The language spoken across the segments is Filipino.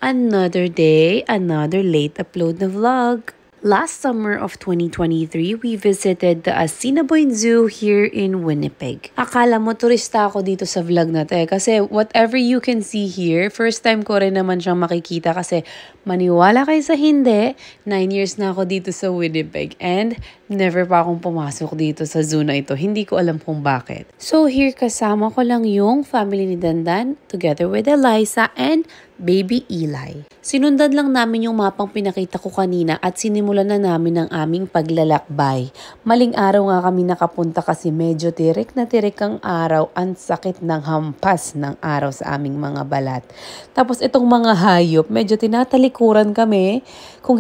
Another day, another late upload na vlog. Last summer of 2023, we visited the Assiniboine Zoo here in Winnipeg. Akala mo turista ako dito sa vlog na to kasi whatever you can see here, first time ko rin naman siyang makikita kasi maniwala kayo sa hindi, 9 years na ako dito sa Winnipeg and never pa akong pumasok dito sa zoo na ito. Hindi ko alam kung bakit. So here kasama ko lang yung family ni Dandan together with Eliza and baby Eli. Sinundan lang namin yung mapang pinakita ko kanina at sinimulan na namin ang aming paglalakbay. Maling araw nga kami nakapunta kasi medyo tirik na tirik ang araw, ang sakit ng hampas ng araw sa aming mga balat. Tapos itong mga hayop, medyo tinatalikuran kami. Kung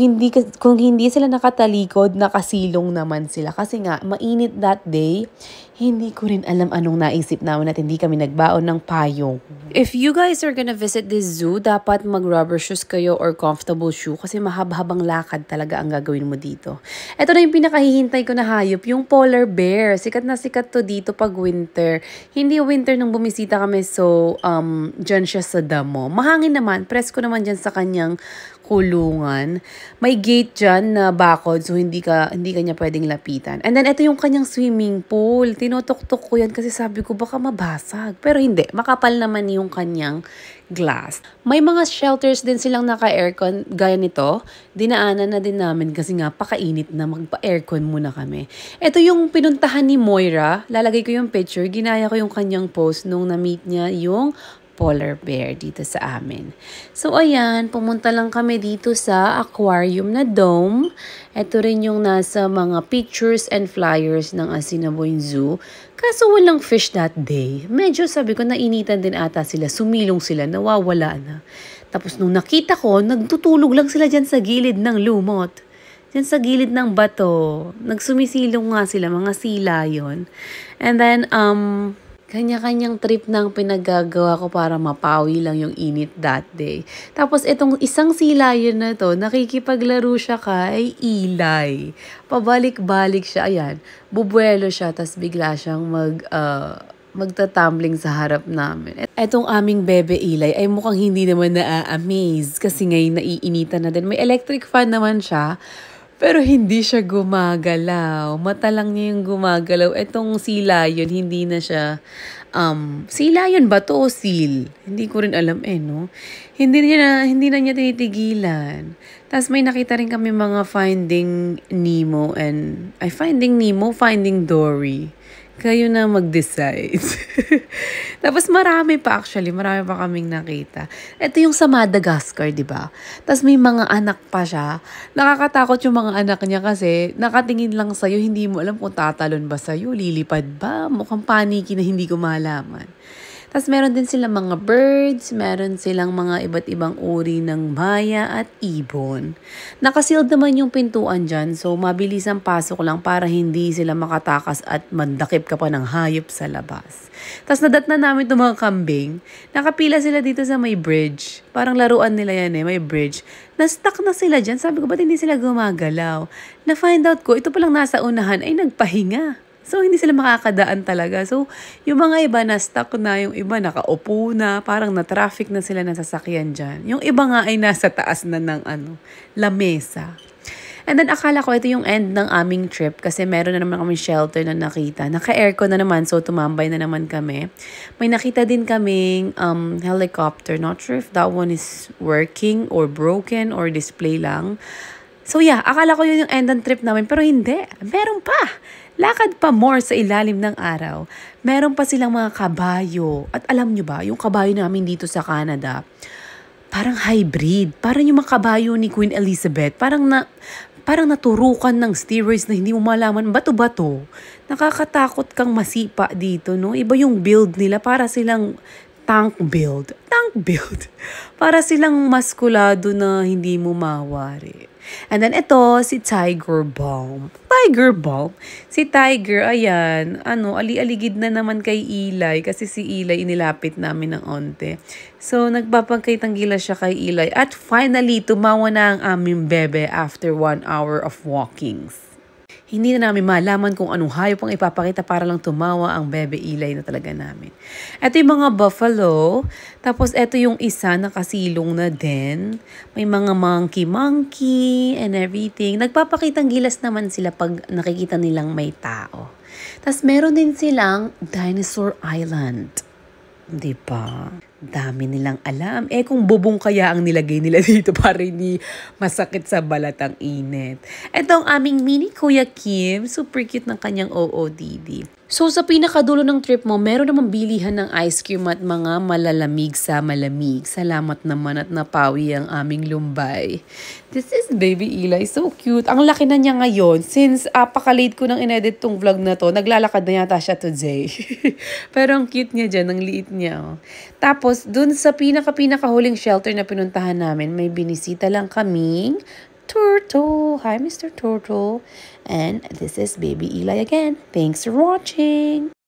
hindi sila nakatalikod, nakasilong naman sila. Kasi nga, mainit that day. Hindi ko rin alam anong naisip namin at hindi kami nagbaon ng payong. If you guys are gonna visit this zoo, dapat mag-rubber shoes kayo or comfortable shoe kasi mahab-habang lakad talaga ang gagawin mo dito. Ito na yung pinakahihintay ko na hayop, yung polar bear. Sikat na sikat to dito pag winter. Hindi winter nung bumisita kami, so dyan siya sa damo. Mahangin naman, presko naman dyan sa kanyang kulungan. May gate dyan na bakod, so hindi ka niya pwedeng lapitan. And then, ito yung kanyang swimming pool. Tinutok-tok ko yan kasi sabi ko baka mabasag. Pero hindi, makapal naman yung kanyang glass. May mga shelters din silang naka-aircon gaya nito. Dinaanan na din namin kasi nga pakainit na magpa-aircon muna kami. Ito yung pinuntahan ni Moira. Lalagay ko yung picture. Ginaya ko yung kanyang post nung na-meet niya yung polar bear dito sa amin. So, ayan, pumunta lang kami dito sa aquarium na dome. Ito rin yung nasa mga pictures and flyers ng Assiniboine Zoo. Kaso walang fish that day. Medyo sabi ko, nainitan din ata sila. Sumilong sila, nawawala na. Tapos nung nakita ko, nagtutulog lang sila dyan sa gilid ng lumot. Dyan sa gilid ng bato. Nagsumisilong nga sila, mga sila yon. And then, kanya-kanyang trip nang pinagagawa ko para mapawi lang yung init that day. Tapos itong isang silayon na to, nakikipaglaro siya kay Eli. Pabalik-balik siya, ayan. Bubuelo siya, tas bigla siyang magtatumbling sa harap namin. Etong aming bebe Eli ay mukhang hindi naman na-amaze kasi ngayon naiinitan na din. May electric fan naman siya. Pero hindi siya gumagalaw. Mata lang niya yung gumagalaw. Etong sea lion, hindi na siya, sea lion ba to o seal? Hindi ko rin alam no? Hindi na niya tinitigilan. Tapos may nakita rin kami mga Finding Nemo Finding Dory. Kayo na mag-decide. Tapos marami pa kaming nakita. Ito yung sa Madagascar, di ba? Tapos may mga anak pa siya. Nakakatakot yung mga anak niya kasi nakatingin lang sa'yo, hindi mo alam kung tatalon ba sa'yo, lilipad ba, mukhang paniki na hindi ko malaman. Tapos meron din silang mga birds, meron silang mga iba't ibang uri ng maya at ibon. Nakasealed naman yung pintuan dyan, so mabilis ang pasok lang para hindi sila makatakas at mandakip ka pa ng hayop sa labas. Tapos nadatna namin itong mga kambing. Nakapila sila dito sa may bridge. Parang laruan nila yan may bridge. Na-stuck na sila dyan. Sabi ko, ba't hindi sila gumagalaw? Na-find out ko, ito palang nasa unahan ay nagpahinga. So, hindi sila makakadaan talaga. So, yung mga iba na stuck na, yung iba nakaupo na, parang na-traffic na sila ng sasakyan dyan. Yung iba nga ay nasa taas na ng lamesa. And then, akala ko ito yung end ng aming trip kasi meron na naman kami shelter na nakita. Naka-aircon na naman, so tumambay na naman kami. May nakita din kaming helicopter. Not sure if that one is working or broken or display lang. So yeah, akala ko yun yung end ng trip namin, pero hindi. Meron pa. Lakad pa more sa ilalim ng araw. Meron pa silang mga kabayo. At alam nyo ba, yung kabayo namin dito sa Canada, parang hybrid. Parang yung mga kabayo ni Queen Elizabeth. Parang naturukan ng steroids na hindi mo malaman. Bato-bato. Nakakatakot kang masipa dito, no? Iba yung build nila. Para silang tank build. Para silang maskulado na hindi mo mawari. And then ito, si Tiger Balm. Si Tiger, ayan, ali-aligid na naman kay Eli kasi si Eli inilapit namin ng onte. So, nagpapagkaitanggila siya kay Eli. At finally, tumawa na ang aming bebe after 1 hour of walkings. Hindi na namin malaman kung anong hayop ang ipapakita para lang tumawa ang Bebe Eli na talaga namin. Ito yung mga buffalo. Tapos ito yung isa na kasilong na din. May mga monkey and everything. Nagpapakitang gilas naman sila pag nakikita nilang may tao. Tapos meron din silang Dinosaur Island. Diba? Dami nilang alam. Kung bubong kaya ang nilagay nila dito para hindi masakit sa balat ang init. Ito ang aming mini Kuya Kim. Super cute ng kanyang OOTD. So sa pinakadulo ng trip mo, meron namang bilihan ng ice cream at mga malalamig sa malamig. Salamat naman at napawi ang aming lumbay. This is Baby Eli. So cute. Ang laki na niya ngayon. Since apaka-late ko nang inedit tong vlog na to, naglalakad na yata siya today. Pero ang cute niya dyan, ang liit niya. Oh. Tapos, dun sa pinaka-huling shelter na pinuntahan namin, may binisita lang kaming turtle. Hi, Mr. Turtle. And this is Baby Eli again. Thanks for watching.